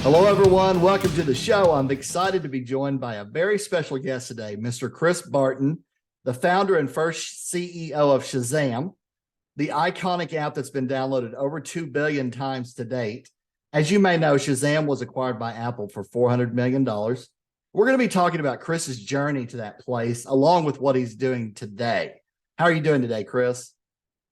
Hello, everyone. Welcome to the show. I'm excited to be joined by a very special guest today, Mr. Chris Barton, the founder and first CEO of Shazam, the iconic app that's been downloaded over 2 billion times to date. As you may know, Shazam was acquired by Apple for $400 million. We're going to be talking about Chris's journey to that place, along with what he's doing today. How are you doing today, Chris?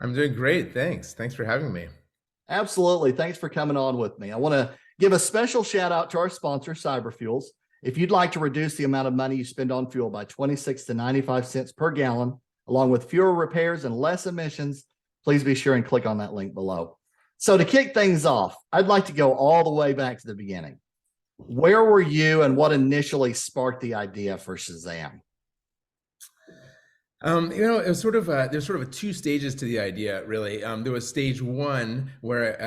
I'm doing great. Thanks for having me. Absolutely. Thanks for coming on with me. I want to give a special shout out to our sponsor, Cyberfuels. If you'd like to reduce the amount of money you spend on fuel by 26 to 95 cents per gallon, along with fewer repairs and less emissions, please be sure and click on that link below. So to kick things off, I'd like to go all the way back to the beginning. Where were you and what initially sparked the idea for Shazam? It was there's sort of two stages to the idea, really. There was stage one where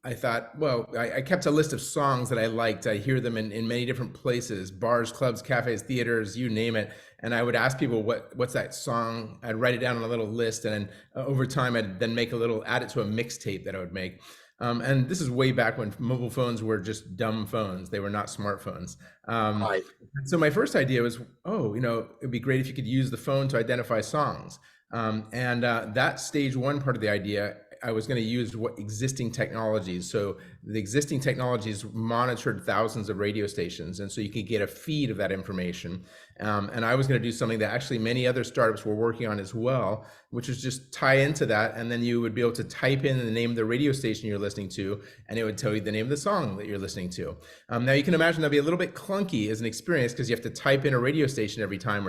I thought, well, I kept a list of songs that I liked. I hear them in many different places, bars, clubs, cafes, theaters, you name it. And I would ask people, what's that song? I'd write it down on a little list, and then over time, I'd then add it to a mixtape that I would make. And this is way back when mobile phones were just dumb phones. They were not smartphones. Right. So my first idea was, it'd be great if you could use the phone to identify songs. That stage one part of the idea, I was going to use existing technologies. So the existing technologies monitored thousands of radio stations, and so you could get a feed of that information. And I was going to do something that actually many other startups were working on as well, which is just tie into that, and then you would be able to type in the name of the radio station you're listening to, and it would tell you the name of the song that you're listening to. Now you can imagine that'd be a little bit clunky as an experience because you have to type in a radio station every time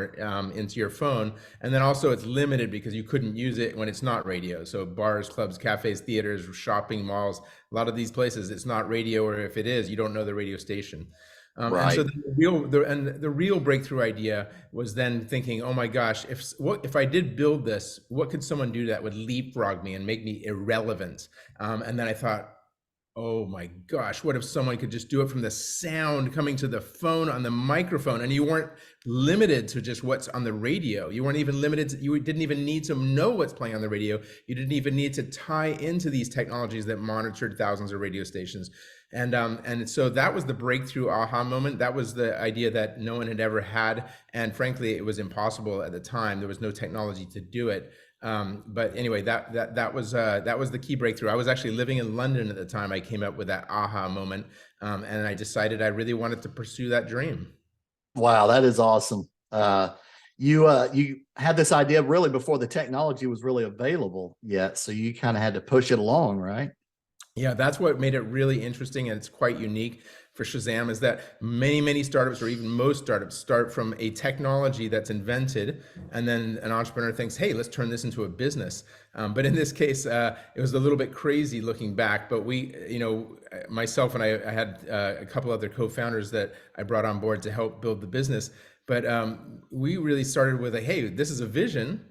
into your phone, and then also it's limited because you couldn't use it when it's not radio. So bars, clubs, cafes, theaters, shopping malls, a lot of these places, it's not radio, or if it is, you don't know the radio station. Right. And so the real breakthrough idea was then thinking, oh my gosh, if I did build this, what could someone do that would leapfrog me and make me irrelevant? And then I thought, oh my gosh, what if someone could just do it from the sound coming to the phone on the microphone, and you weren't limited to just what's on the radio. You weren't even limited you didn't even need to know what's playing on the radio. You didn't even need to tie into these technologies that monitored thousands of radio stations. And so that was the breakthrough aha moment. That was the idea that no one had ever had. And frankly, it was impossible at the time. There was no technology to do it. But anyway, that was the key breakthrough. I was actually living in London at the time I came up with that aha moment. And I decided I really wanted to pursue that dream. Wow, that is awesome. You had this idea really before the technology was really available yet. So you kind of had to push it along, right? Yeah, that's what made it really interesting, and it's quite unique for Shazam, is that many startups, or even most startups, start from a technology that's invented, and then an entrepreneur thinks, hey, let's turn this into a business. But in this case, it was a little bit crazy looking back, but myself and I had a couple other co-founders that I brought on board to help build the business. But we really started with hey, this is a vision.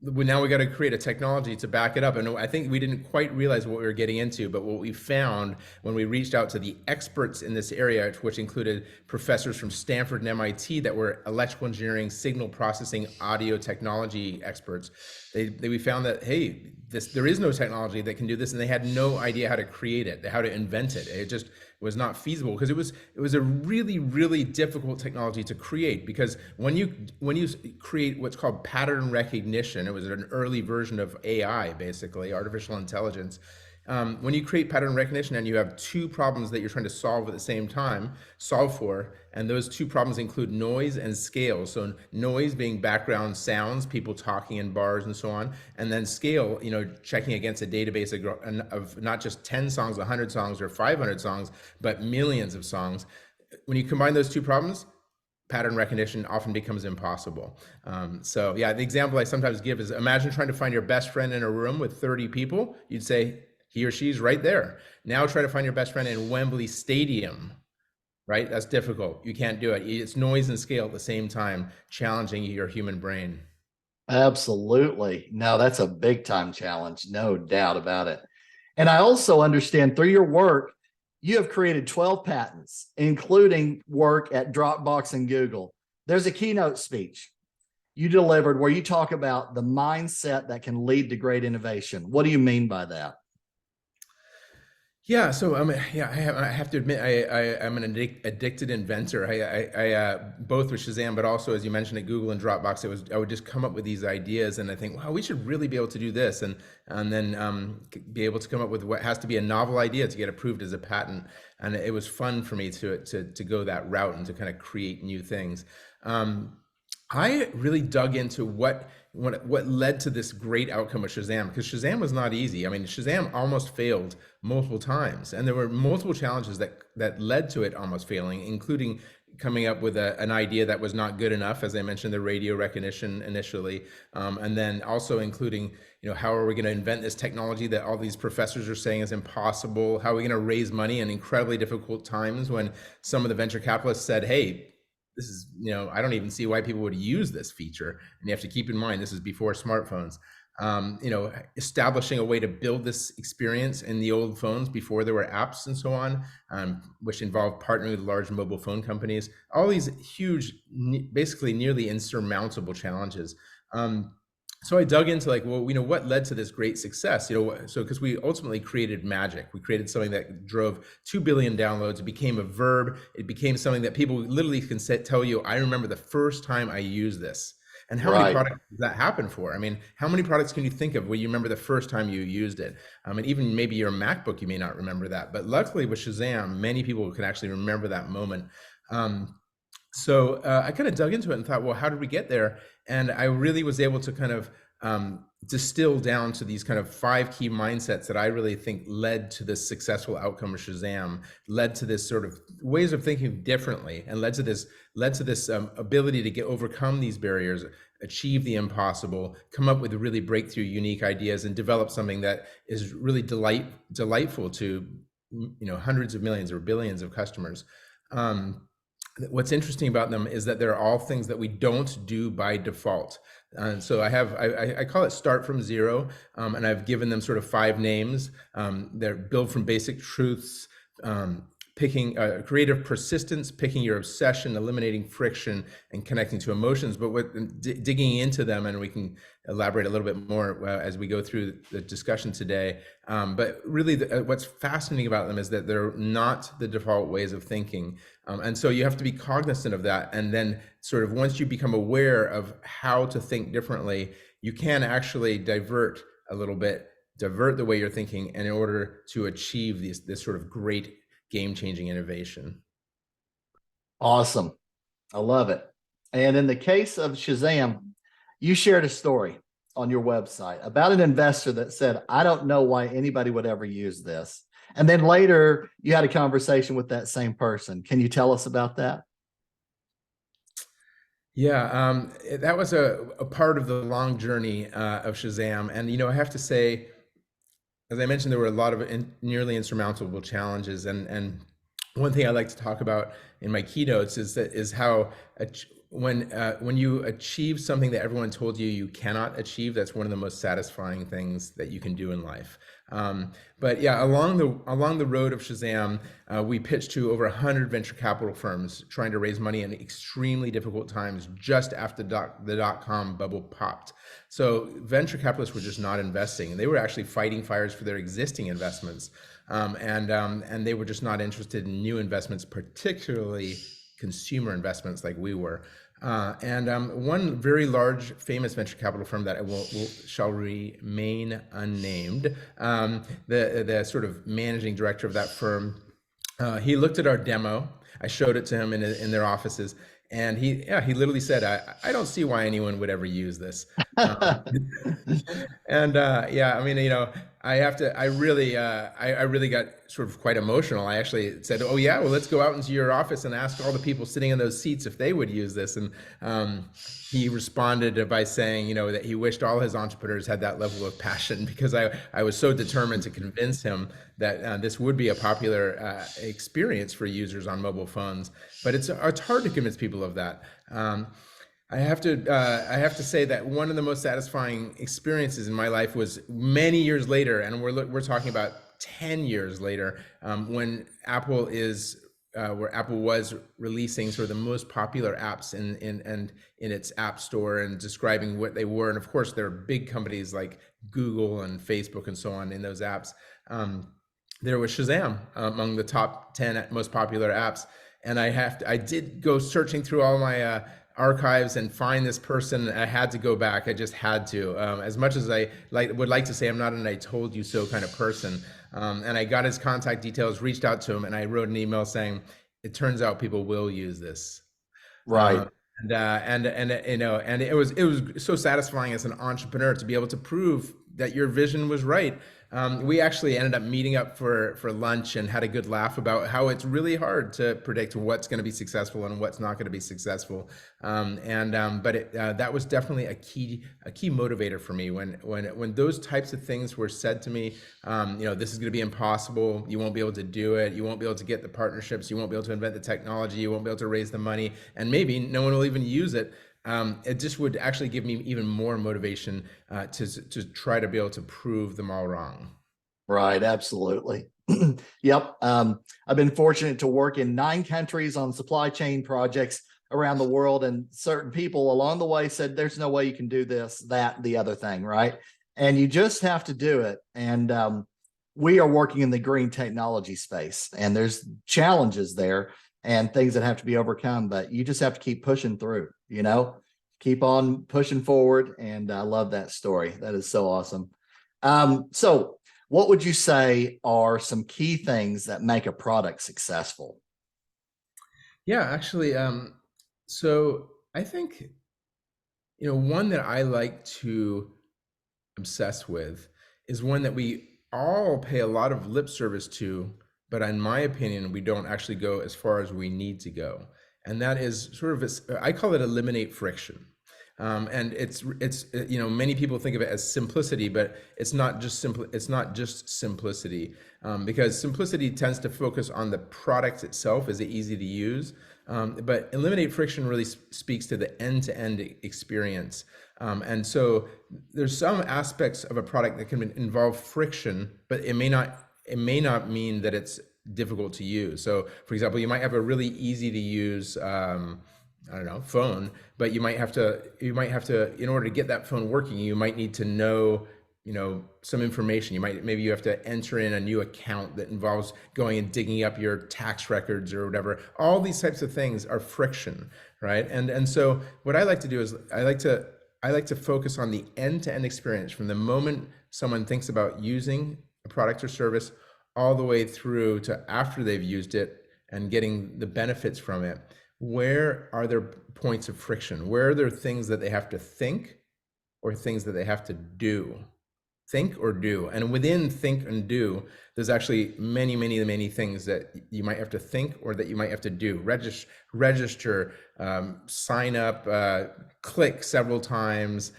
Now we got to create a technology to back it up. And I think we didn't quite realize what we were getting into, but what we found when we reached out to the experts in this area, which included professors from Stanford and MIT that were electrical engineering, signal processing, audio technology experts, we found that, hey, there is no technology that can do this, and they had no idea how to create it, how to invent it. It just was not feasible because it was a really difficult technology to create, because when you create what's called pattern recognition, it was an early version of AI, basically artificial intelligence. When you create pattern recognition and you have two problems that you're trying to solve at the same time, and those two problems include noise and scale. So noise being background sounds, people talking in bars and so on, and then scale, checking against a database of not just 10 songs, 100 songs, or 500 songs, but millions of songs. When you combine those two problems, pattern recognition often becomes impossible. So yeah, the example I sometimes give is, imagine trying to find your best friend in a room with 30 people. You'd say, he or she's right there. Now try to find your best friend in Wembley Stadium, right? That's difficult. You can't do it. It's noise and scale at the same time, challenging your human brain. Absolutely. No, that's a big time challenge. No doubt about it. And I also understand through your work, you have created 12 patents, including work at Dropbox and Google. There's a keynote speech you delivered where you talk about the mindset that can lead to great innovation. What do you mean by that? Yeah, so I have to admit, I'm an addicted inventor. Both with Shazam, but also as you mentioned at Google and Dropbox, I would just come up with these ideas, and I think, wow, we should really be able to do this, and then be able to come up with what has to be a novel idea to get approved as a patent. And it was fun for me to go that route and to kind of create new things. Um, I really dug into what led to this great outcome of Shazam, because Shazam was not easy. I mean, Shazam almost failed multiple times, and there were multiple challenges that led to it almost failing, including coming up with an idea that was not good enough, as I mentioned, the radio recognition initially, and then also including, how are we going to invent this technology that all these professors are saying is impossible? How are we going to raise money in incredibly difficult times when some of the venture capitalists said, hey, this is, I don't even see why people would use this feature. And you have to keep in mind, this is before smartphones. Establishing a way to build this experience in the old phones before there were apps and so on, which involved partnering with large mobile phone companies. All these huge, basically nearly insurmountable challenges. So I dug into like, well, what led to this great success? So because we ultimately created magic, we created something that drove 2 billion downloads. It became a verb. It became something that people literally can tell you, I remember the first time I used this. And how many Right. products does that happen for? I mean, how many products can you think of where you remember the first time you used it? And even maybe your MacBook, you may not remember that. But luckily with Shazam, many people can actually remember that moment. So I kind of dug into it and thought, well, how did we get there? And I really was able to kind of distill down to these kind of 5 key mindsets that I really think led to this successful outcome of Shazam, led to this sort of ways of thinking differently, and led to this ability to overcome these barriers, achieve the impossible, come up with really breakthrough, unique ideas, and develop something that is really delightful to hundreds of millions or billions of customers. What's interesting about them is that they're all things that we don't do by default. And so I call it start from zero, and I've given them sort of 5 names. They're built from basic truths, picking creative persistence, picking your obsession, eliminating friction, and connecting to emotions. But digging into them, and we can elaborate a little bit more as we go through the discussion today. But really, what's fascinating about them is that they're not the default ways of thinking. And so you have to be cognizant of that. And then sort of once you become aware of how to think differently, you can actually divert the way you're thinking, and in order to achieve this sort of great game-changing innovation. Awesome. I love it. And in the case of Shazam, you shared a story on your website about an investor that said, I don't know why anybody would ever use this. And then later you had a conversation with that same person. Can you tell us about that? Yeah, that was a part of the long journey of Shazam. And, I have to say, as I mentioned, there were a lot of nearly insurmountable challenges. And one thing I like to talk about in my keynotes is how when you achieve something that everyone told you cannot achieve, that's one of the most satisfying things that you can do in life. But yeah, along the road of Shazam, we pitched to over 100 venture capital firms trying to raise money in extremely difficult times just after the dot-com bubble popped. So venture capitalists were just not investing, and they were actually fighting fires for their existing investments, and they were just not interested in new investments, particularly consumer investments like we were. One very large, famous venture capital firm that shall remain unnamed, the sort of managing director of that firm, he looked at our demo. I showed it to him in their offices, and he literally said, I don't see why anyone would ever use this. And I mean, I really got sort of quite emotional. I actually said, oh yeah, well, let's go out into your office and ask all the people sitting in those seats if they would use this. And he responded by saying, that he wished all his entrepreneurs had that level of passion, because I was so determined to convince him that this would be a popular experience for users on mobile phones. But it's hard to convince people of that. I have to say that one of the most satisfying experiences in my life was many years later, and we're talking about 10 years later, when Apple was releasing sort of the most popular apps in its app store and describing what they were. And of course, there are big companies like Google and Facebook and so on in those apps. there was Shazam among the top 10 most popular apps. And I did go searching through all my archives and find this person. I had to go back. I just had to. As much as I would like to say I'm not an "I told you so" kind of person, and I got his contact details, reached out to him, and I wrote an email saying, "It turns out people will use this." Right. And it was so satisfying as an entrepreneur to be able to prove that your vision was right. We actually ended up meeting up for lunch and had a good laugh about how it's really hard to predict what's going to be successful and what's not going to be successful. But that was definitely a key motivator for me when those types of things were said to me. This is going to be impossible. You won't be able to do it. You won't be able to get the partnerships. You won't be able to invent the technology. You won't be able to raise the money, and maybe no one will even use it. It just would actually give me even more motivation to try to be able to prove them all wrong. Right. Absolutely. Yep. I've been fortunate to work in 9 countries on supply chain projects around the world, and certain people along the way said, "There's no way you can do this, that, the other thing." Right. And you just have to do it. And we are working in the green technology space, and there's challenges there and things that have to be overcome, but you just have to keep pushing through, keep on pushing forward. And I love that story. That is so awesome. So what would you say are some key things that make a product successful? Yeah, actually, so I think one that I like to obsess with is one that we all pay a lot of lip service to, but in my opinion, we don't actually go as far as we need to go. And that is sort of, I call it eliminate friction. And it's many people think of it as simplicity, but it's not just simple. It's not just simplicity, because simplicity tends to focus on the product itself. Is it easy to use? But eliminate friction really speaks to the end-to-end experience. And so there's some aspects of a product that can involve friction, but it may not mean that it's difficult to use. So, for example, you might have a really easy to use I don't know, phone, but you might have to, in order to get that phone working, you might need to know, some information. Maybe you have to enter in a new account that involves going and digging up your tax records or whatever. All these types of things are friction, right? And so what I like to do is I like to focus on the end-to-end experience from the moment someone thinks about using a product or service all the way through to after they've used it and getting the benefits from it. Where are there points of friction? Where are there things that they have to think or things that they have to do? Think or do. And within think and do, there's actually many, many, many things that you might have to think or that you might have to do. Register, sign up, click several times,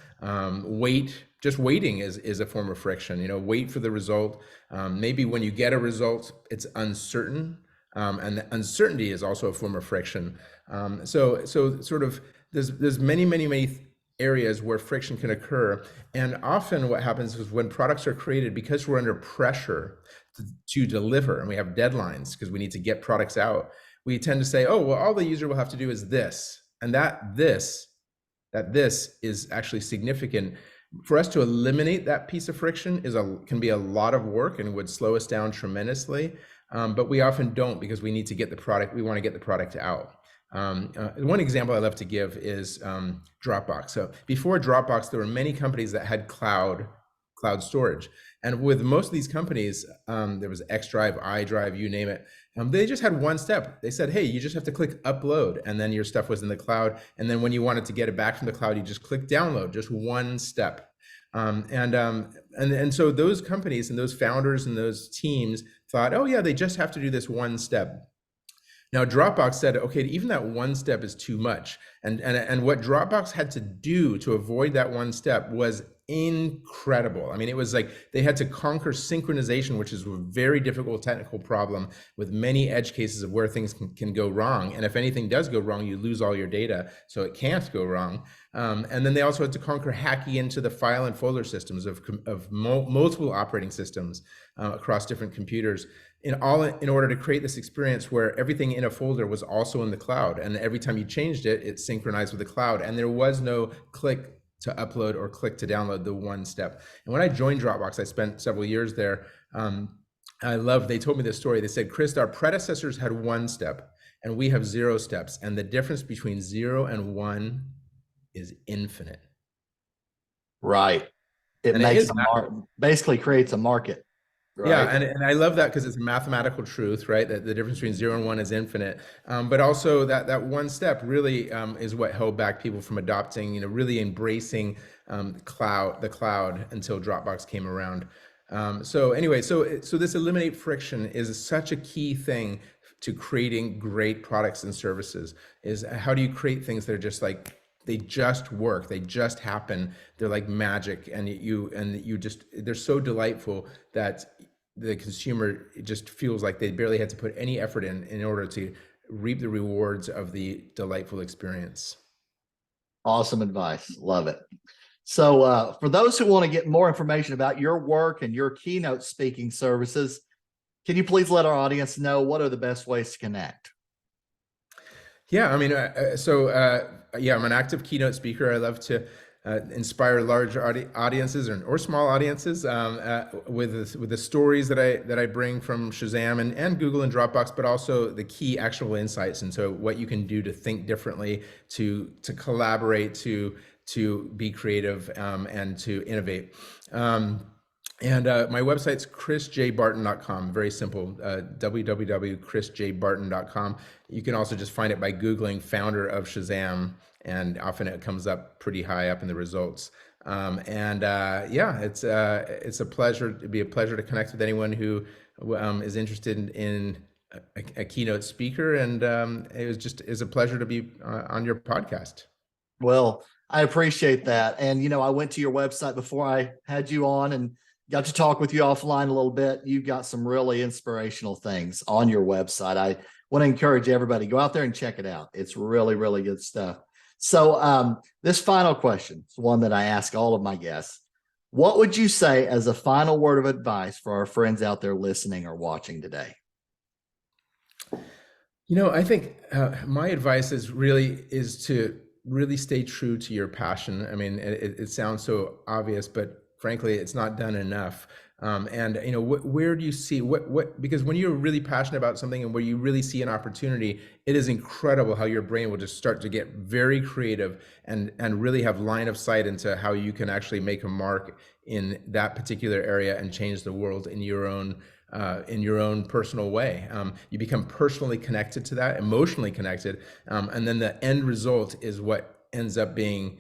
wait. Just waiting is a form of friction. Wait for the result. Maybe when you get a result, it's uncertain. And the uncertainty is also a form of friction. So sort of there's many, many, many areas where friction can occur. And often what happens is when products are created, because we're under pressure to deliver and we have deadlines because we need to get products out, we tend to say, oh, well, all the user will have to do is this. And that this is actually significant. For us to eliminate that piece of friction can be a lot of work and would slow us down tremendously. But we often don't because we need to get the product. We want to get the product out. One example I love to give is Dropbox. So before Dropbox, there were many companies that had cloud storage. And with most of these companies, there was X Drive, iDrive, you name it. They just had one step. They said, hey, you just have to click upload, and then your stuff was in the cloud. And then when you wanted to get it back from the cloud, you just click download, just one step. And so those companies and those founders and those teams thought, oh yeah, they just have to do this one step. Now Dropbox said, okay, even that one step is too much. And what Dropbox had to do to avoid that one step was incredible. I mean, it was like they had to conquer synchronization, which is a very difficult technical problem with many edge cases of where things can go wrong. And if anything does go wrong, you lose all your data, so it can't go wrong. And then they also had to conquer hacking into the file and folder systems of multiple operating systems across different computers in order to create this experience where everything in a folder was also in the cloud. And every time you changed it, it synchronized with the cloud. And there was no click to upload or click to download, the one step. And when I joined Dropbox, I spent several years there. they told me this story. They said, Chris, our predecessors had 1 step and we have 0 steps. And the difference between 0 and 1 is infinite. Right. It And it makes is. basically creates a market. Yeah, Right. and I love that because it's a mathematical truth, right? That the difference between 0 and 1 is infinite. But also that 1 step really is what held back people from adopting, really embracing the cloud until Dropbox came around. So anyway, so this eliminate friction is such a key thing to creating great products and services. Is how do you create things that are just like they just work, they just happen, they're like magic, and you just they're so delightful that the consumer just feels like they barely had to put any effort in order to reap the rewards of the delightful experience. Awesome advice. Love it. So for those who want to get more information about your work and your keynote speaking services, can you please let our audience know what are the best ways to connect? Yeah, I mean, yeah, I'm an active keynote speaker. I love to inspire large audiences or small audiences with the stories that I bring from Shazam and Google and Dropbox, but also the key actionable insights. And so, what you can do to think differently, to collaborate, to be creative, and to innovate. And my website's chrisjbarton.com. Very simple, www.chrisjbarton.com. You can also just find it by Googling founder of Shazam, and often it comes up pretty high up in the results. Yeah, it's a pleasure. It'd be a pleasure to connect with anyone who is interested in a keynote speaker. And it's a pleasure to be on your podcast. Well, I appreciate that. And, I went to your website before I had you on and got to talk with you offline a little bit. You've got some really inspirational things on your website. I want to encourage everybody, go out there and check it out. It's really, really good stuff. So this final question is one that I ask all of my guests. What would you say as a final word of advice for our friends out there listening or watching today? I think my advice is to really stay true to your passion. I mean, it sounds so obvious, but frankly, it's not done enough. Where do you see because when you're really passionate about something and where you really see an opportunity, it is incredible how your brain will just start to get very creative and really have line of sight into how you can actually make a mark in that particular area and change the world in your own personal way. You become personally connected to that, emotionally connected, and then the end result is what ends up being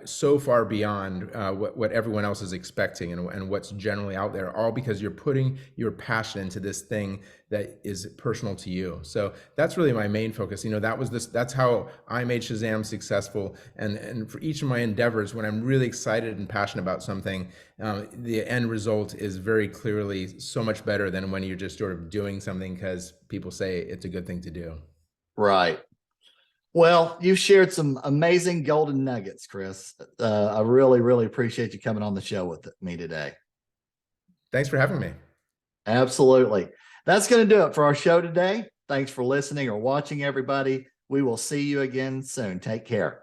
so far beyond what everyone else is expecting and what's generally out there, all because you're putting your passion into this thing that is personal to you. So that's really my main focus. That's how I made Shazam successful. And for each of my endeavors, when I'm really excited and passionate about something, the end result is very clearly so much better than when you're just sort of doing something because people say it's a good thing to do. Right. Well, you've shared some amazing golden nuggets, Chris. I really, really appreciate you coming on the show with me today. Thanks for having me. Absolutely. That's going to do it for our show today. Thanks for listening or watching, everybody. We will see you again soon. Take care.